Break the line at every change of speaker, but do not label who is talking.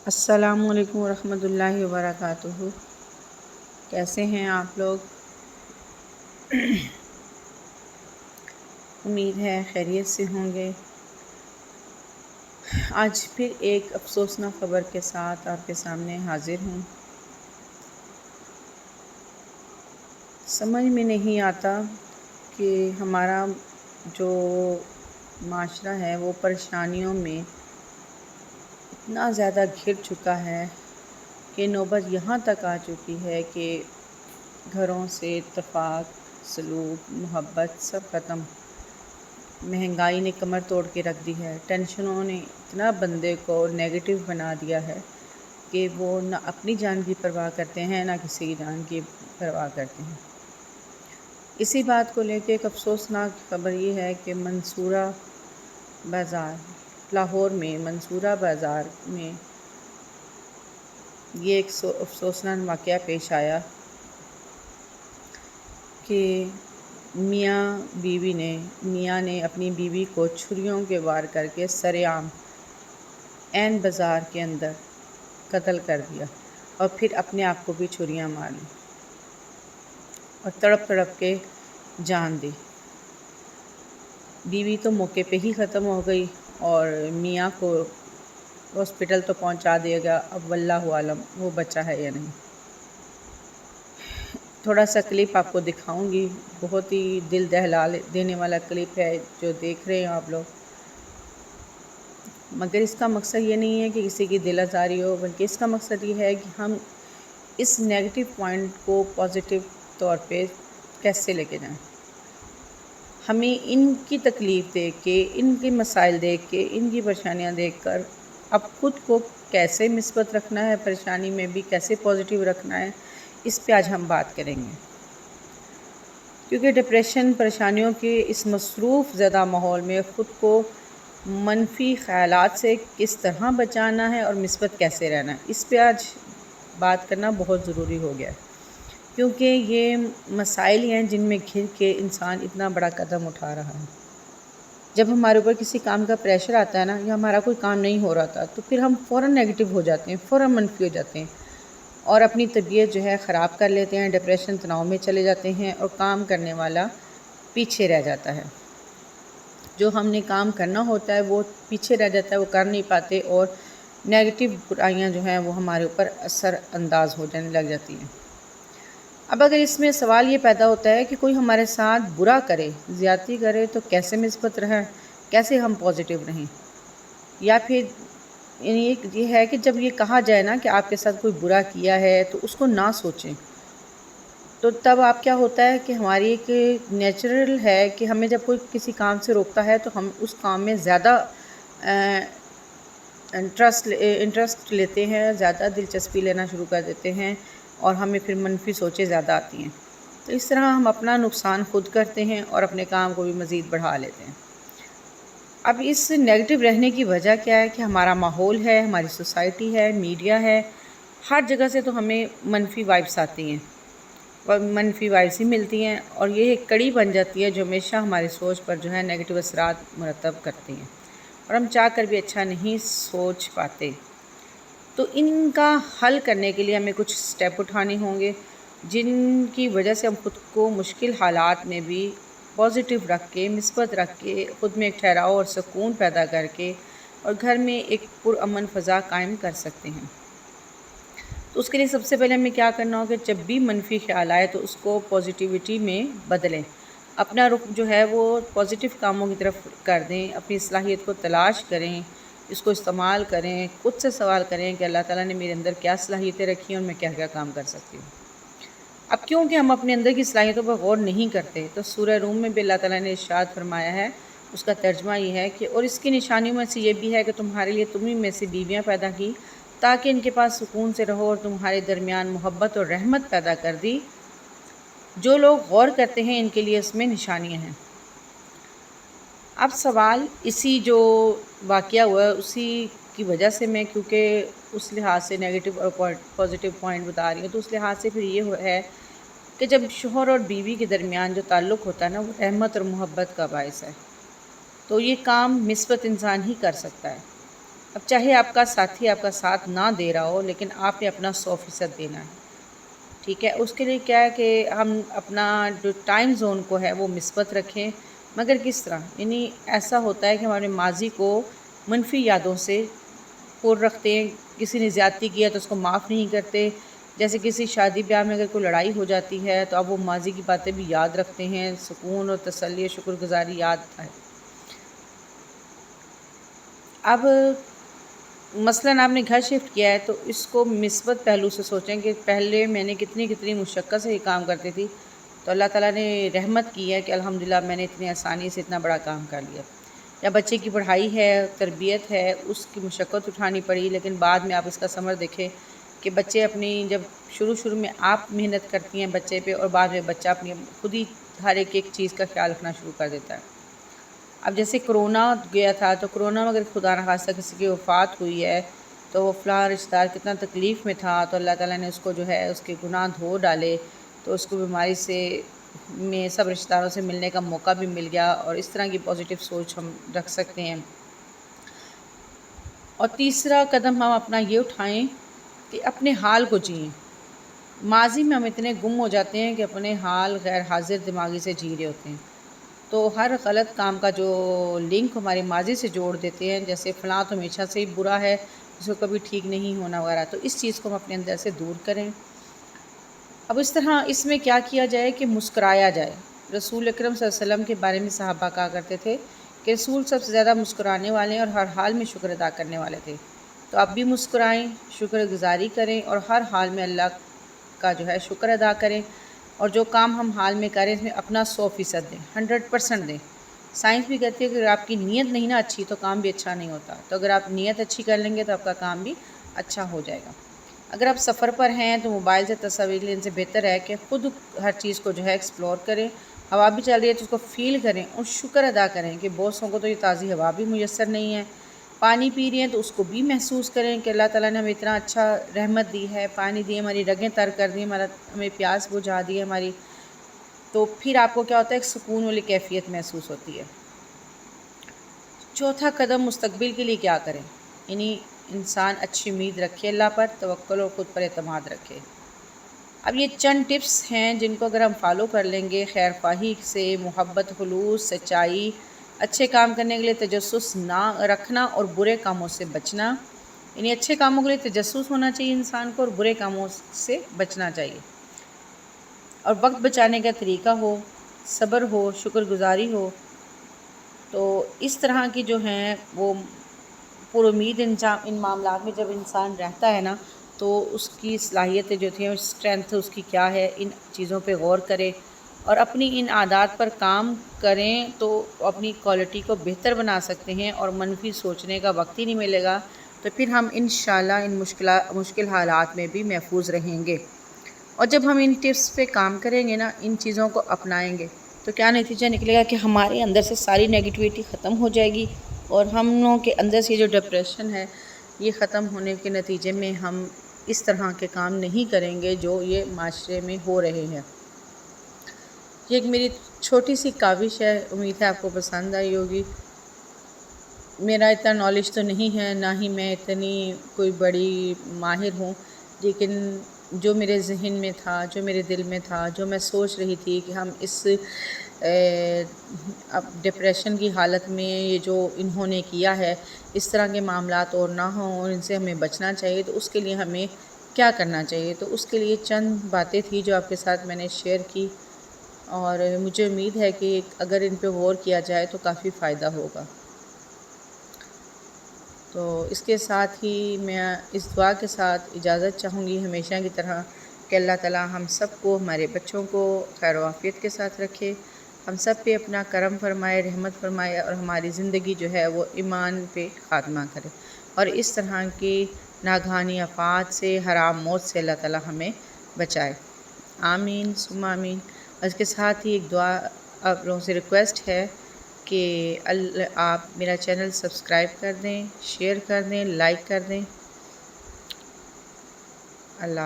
السلام علیکم ورحمۃ اللہ وبرکاتہ۔ کیسے ہیں آپ لوگ؟ امید ہے خیریت سے ہوں گے۔ آج پھر ایک افسوسناک خبر کے ساتھ آپ کے سامنے حاضر ہوں۔ سمجھ میں نہیں آتا کہ ہمارا جو معاشرہ ہے وہ پریشانیوں میں اتنا زیادہ گھر چکا ہے کہ نوبت یہاں تک آ چکی ہے کہ گھروں سے اتفاق، سلوک، محبت سب ختم۔ مہنگائی نے کمر توڑ کے رکھ دی ہے۔ ٹینشنوں نے اتنا بندے کو نیگیٹو بنا دیا ہے کہ وہ نہ اپنی جان کی پرواہ کرتے ہیں، نہ کسی کی جان کی پرواہ کرتے ہیں۔ اسی بات کو لے کے ایک افسوسناک خبر یہ ہے کہ منصورہ بازار، لاہور میں منصورہ بازار میں یہ ایک افسوسناک واقعہ پیش آیا کہ میاں نے اپنی بیوی کو چھریوں کے وار کر کے سرِ عام عین بازار کے اندر قتل کر دیا اور پھر اپنے آپ کو بھی چھریاں مار لی اور تڑپ تڑپ کے جان دی۔ بیوی تو موقع پہ ہی ختم ہو گئی اور میاں کو ہاسپٹل تو پہنچا دیا گیا، اب واللہ عالم وہ بچا ہے یا نہیں۔ تھوڑا سا کلپ آپ کو دکھاؤں گی، بہت ہی دل دہلا دینے والا کلپ ہے جو دیکھ رہے ہیں آپ لوگ، مگر اس کا مقصد یہ نہیں ہے کہ کسی کی دل آزاری ہو، بلکہ اس کا مقصد یہ ہے کہ ہم اس نیگیٹو پوائنٹ کو پازیٹیو طور پہ کیسے لے کے جائیں۔ ہمیں ان کی تکلیف دیکھ کے، ان کے مسائل دیکھ کے، ان کی پریشانیاں دیکھ کر اب خود کو کیسے مثبت رکھنا ہے، پریشانی میں بھی کیسے پازیٹیو رکھنا ہے، اس پہ آج ہم بات کریں گے۔ کیونکہ ڈپریشن، پریشانیوں کے اس مصروف زدہ ماحول میں خود کو منفی خیالات سے کس طرح بچانا ہے اور مثبت کیسے رہنا ہے، اس پہ آج بات کرنا بہت ضروری ہو گیا ہے۔ کیونکہ یہ مسائل ہیں جن میں گھر کے انسان اتنا بڑا قدم اٹھا رہا ہے۔ جب ہمارے اوپر کسی کام کا پریشر آتا ہے نا، یا ہمارا کوئی کام نہیں ہو رہا تھا، تو پھر ہم فوراً نیگیٹو ہو جاتے ہیں، فوراً منفی ہو جاتے ہیں اور اپنی طبیعت جو ہے خراب کر لیتے ہیں، ڈپریشن، تناؤ میں چلے جاتے ہیں اور کام کرنے والا پیچھے رہ جاتا ہے۔ جو ہم نے کام کرنا ہوتا ہے وہ پیچھے رہ جاتا ہے، وہ کر نہیں پاتے اور نیگیٹو برائیاں جو ہیں وہ ہمارے اوپر اثر انداز ہو جانے لگ جاتی ہیں۔ اب اگر اس میں سوال یہ پیدا ہوتا ہے کہ کوئی ہمارے ساتھ برا کرے، زیادتی کرے، تو کیسے مثبت رہیں، کیسے ہم پازیٹیو رہیں؟ یا پھر یہ ہے کہ جب یہ کہا جائے نا کہ آپ کے ساتھ کوئی برا کیا ہے تو اس کو نہ سوچیں، تو تب آپ کیا ہوتا ہے کہ ہماری ایک نیچرل ہے کہ ہمیں جب کوئی کسی کام سے روکتا ہے تو ہم اس کام میں زیادہ انٹرسٹ لیتے ہیں، زیادہ دلچسپی لینا شروع کر دیتے ہیں اور ہمیں پھر منفی سوچیں زیادہ آتی ہیں۔ تو اس طرح ہم اپنا نقصان خود کرتے ہیں اور اپنے کام کو بھی مزید بڑھا لیتے ہیں۔ اب اس نیگیٹو رہنے کی وجہ کیا ہے کہ ہمارا ماحول ہے، ہماری سوسائٹی ہے، میڈیا ہے، ہر جگہ سے تو ہمیں منفی وائبس آتی ہیں اور منفی وائبس ہی ملتی ہیں اور یہ ایک کڑی بن جاتی ہے جو ہمیشہ ہماری سوچ پر جو ہے نیگیٹو اثرات مرتب کرتی ہیں اور ہم چاہ کر بھی اچھا نہیں سوچ پاتے۔ تو ان کا حل کرنے کے لیے ہمیں کچھ سٹیپ اٹھانے ہوں گے جن کی وجہ سے ہم خود کو مشکل حالات میں بھی پازیٹیو رکھ کے، مثبت رکھ کے، خود میں ایک ٹھہراؤ اور سکون پیدا کر کے اور گھر میں ایک پرامن فضا قائم کر سکتے ہیں۔ تو اس کے لیے سب سے پہلے ہمیں کیا کرنا ہوگا کہ جب بھی منفی خیال آئے تو اس کو پازیٹیوٹی میں بدلیں، اپنا رخ جو ہے وہ پازیٹیو کاموں کی طرف کر دیں، اپنی صلاحیت کو تلاش کریں، اس کو استعمال کریں، خود سے سوال کریں کہ اللہ تعالیٰ نے میرے اندر کیا صلاحیتیں رکھی ہیں اور میں کیا کیا کام کر سکتی ہوں۔ اب کیونکہ ہم اپنے اندر کی صلاحیتوں پر غور نہیں کرتے، تو سورہ روم میں بھی اللہ تعالیٰ نے ارشاد فرمایا ہے، اس کا ترجمہ یہ ہے کہ اور اس کی نشانیوں میں سے یہ بھی ہے کہ تمہارے لیے تمہیں میں سے بیویاں پیدا کی تاکہ ان کے پاس سکون سے رہو اور تمہارے درمیان محبت اور رحمت پیدا کر دی۔ جو لوگ غور کرتے ہیں ان کے لیے اس میں نشانیاں ہیں۔ اب سوال اسی جو واقعہ ہوا ہے اسی کی وجہ سے میں، کیونکہ اس لحاظ سے نیگیٹو اور پازیٹیو پوائنٹ بتا رہی ہوں، تو اس لحاظ سے پھر یہ ہے کہ جب شوہر اور بیوی کے درمیان جو تعلق ہوتا ہے نا، وہ رحمت اور محبت کا باعث ہے، تو یہ کام مثبت انسان ہی کر سکتا ہے۔ اب چاہے آپ کا ساتھی آپ کا ساتھ نہ دے رہا ہو، لیکن آپ نے اپنا 100% دینا ہے، ٹھیک ہے۔ اس کے لیے کیا ہے کہ ہم اپنا جو ٹائم زون کو ہے وہ مثبت رکھیں، مگر کس طرح؟ یعنی ایسا ہوتا ہے کہ ہمارے ماضی کو منفی یادوں سے پر رکھتے ہیں، کسی نے زیادتی کیا تو اس کو معاف نہیں کرتے، جیسے کسی شادی بیاہ میں اگر کوئی لڑائی ہو جاتی ہے تو اب وہ ماضی کی باتیں بھی یاد رکھتے ہیں، سکون اور تسلی شکر گزاری یاد ہے۔ اب مثلاً آپ نے گھر شفٹ کیا ہے تو اس کو مثبت پہلو سے سوچیں کہ پہلے میں نے کتنی مشقت سے یہ کام کرتی تھی، تو اللہ تعالیٰ نے رحمت کی ہے کہ الحمدللہ میں نے اتنی آسانی سے اتنا بڑا کام کر لیا۔ یا بچے کی پڑھائی ہے، تربیت ہے، اس کی مشقت اٹھانی پڑی، لیکن بعد میں آپ اس کا ثمر دیکھیں کہ بچے اپنی جب شروع میں آپ محنت کرتی ہیں بچے پہ، اور بعد میں بچہ اپنی خود ہی ہر ایک چیز کا خیال رکھنا شروع کر دیتا ہے۔ اب جیسے کرونا گیا تھا، تو کرونا میں اگر خدا نخواستہ کسی کی وفات ہوئی ہے تو وہ فلاں رشتہ دار کتنا تکلیف میں تھا، تو اللہ تعالیٰ نے اس کو جو ہے اس کے گناہ دھو ڈالے، تو اس کو بیماری سے میں سب رشتہ داروں سے ملنے کا موقع بھی مل گیا، اور اس طرح کی پازیٹیو سوچ ہم رکھ سکتے ہیں۔ اور تیسرا قدم ہم اپنا یہ اٹھائیں کہ اپنے حال کو جئیں۔ ماضی میں ہم اتنے گم ہو جاتے ہیں کہ اپنے حال غیر حاضر دماغی سے جی رہے ہوتے ہیں، تو ہر غلط کام کا جو لنک ہماری ماضی سے جوڑ دیتے ہیں، جیسے فلاں تو ہمیشہ سے ہی برا ہے، اس کو کبھی ٹھیک نہیں ہونا وغیرہ، تو اس چیز کو ہم اپنے اندر سے دور کریں۔ اب اس طرح اس میں کیا کیا جائے کہ مسکرایا جائے۔ رسول اکرم صلی اللہ علیہ وسلم کے بارے میں صحابہ کہا کرتے تھے کہ رسول سب سے زیادہ مسکرانے والے اور ہر حال میں شکر ادا کرنے والے تھے، تو آپ بھی مسکرائیں، شکر گزاری کریں، اور ہر حال میں اللہ کا جو ہے شکر ادا کریں، اور جو کام ہم حال میں کریں اس میں اپنا 100% دیں، 100% دیں۔ سائنس بھی کہتی ہے کہ اگر آپ کی نیت نہیں نا اچھی تو کام بھی اچھا نہیں ہوتا، تو اگر آپ نیت اچھی کر لیں گے تو آپ کا کام بھی اچھا ہو جائے گا۔ اگر آپ سفر پر ہیں تو موبائل سے تصاویر لینے سے بہتر ہے کہ خود ہر چیز کو جو ہے ایکسپلور کریں، ہوا بھی چل رہی ہے تو اس کو فیل کریں، اور شکر ادا کریں کہ بہت سو کو تو یہ تازی ہوا بھی میسر نہیں ہے۔ پانی پی رہی ہیں تو اس کو بھی محسوس کریں کہ اللہ تعالیٰ نے ہمیں اتنا اچھا رحمت دی ہے، پانی دی، ہماری رگیں تر کر دی، ہمیں پیاس بجھا دی ہے ہماری، تو پھر آپ کو کیا ہوتا ہے، ایک سکون والی کیفیت محسوس ہوتی ہے۔ چوتھا قدم مستقبل کے لیے کیا کریں؟ یعنی انسان اچھی امید رکھے، اللہ پر توکل اور خود پر اعتماد رکھے۔ اب یہ چند ٹپس ہیں جن کو اگر ہم فالو کر لیں گے، خیر خواہی سے محبت، خلوص، سچائی، اچھے کام کرنے کے لیے تجسس نہ رکھنا اور برے کاموں سے بچنا، یعنی اچھے کاموں کے لیے تجسس ہونا چاہیے انسان کو، اور برے کاموں سے بچنا چاہیے، اور وقت بچانے کا طریقہ ہو، صبر ہو، شکر گزاری ہو، تو اس طرح کی جو ہیں وہ پر امید ان معاملات میں جب انسان رہتا ہے نا، تو اس کی صلاحیتیں جو تھیں، اسٹرینتھ اس کی کیا ہے، ان چیزوں پہ غور کرے اور اپنی ان عادات پر کام کریں، تو اپنی کوالٹی کو بہتر بنا سکتے ہیں، اور منفی سوچنے کا وقت ہی نہیں ملے گا، تو پھر ہم انشاءاللہ ان مشکل حالات میں بھی محفوظ رہیں گے۔ اور جب ہم ان ٹپس پہ کام کریں گے نا، ان چیزوں کو اپنائیں گے، تو کیا نتیجہ نکلے گا کہ ہمارے اندر سے ساری نیگیٹیوٹی ختم ہو جائے گی، اور ہم لوگوں کے اندر سے جو ڈپریشن ہے یہ ختم ہونے کے نتیجے میں ہم اس طرح کے کام نہیں کریں گے جو یہ معاشرے میں ہو رہے ہیں۔ یہ ایک میری چھوٹی سی کاوش ہے، امید ہے آپ کو پسند آئی ہوگی۔ میرا اتنا نالج تو نہیں ہے، نہ ہی میں اتنی کوئی بڑی ماہر ہوں، لیکن جو میرے ذہن میں تھا، جو میرے دل میں تھا، جو میں سوچ رہی تھی کہ ہم اس اب ڈپریشن کی حالت میں یہ جو انہوں نے کیا ہے، اس طرح کے معاملات اور نہ ہوں اور ان سے ہمیں بچنا چاہیے، تو اس کے لیے ہمیں کیا کرنا چاہیے، تو اس کے لیے چند باتیں تھیں جو آپ کے ساتھ میں نے شیئر کی، اور مجھے امید ہے کہ اگر ان پہ غور کیا جائے تو کافی فائدہ ہوگا۔ تو اس کے ساتھ ہی میں اس دعا کے ساتھ اجازت چاہوں گی ہمیشہ کی طرح کہ اللہ تعالیٰ ہم سب کو، ہمارے بچوں کو خیر و عافیت کے ساتھ رکھے، ہم سب پہ اپنا کرم فرمائے، رحمت فرمائے، اور ہماری زندگی جو ہے وہ ایمان پہ خاتمہ کرے، اور اس طرح کی ناگہانی آفات سے، حرام موت سے اللہ تعالیٰ ہمیں بچائے۔ آمین ثم آمین۔ اس کے ساتھ ہی ایک دعا آپ لوگوں سے ریکویسٹ ہے کہ آپ میرا چینل سبسکرائب کر دیں، شیئر کر دیں، لائک کر دیں۔ اللہ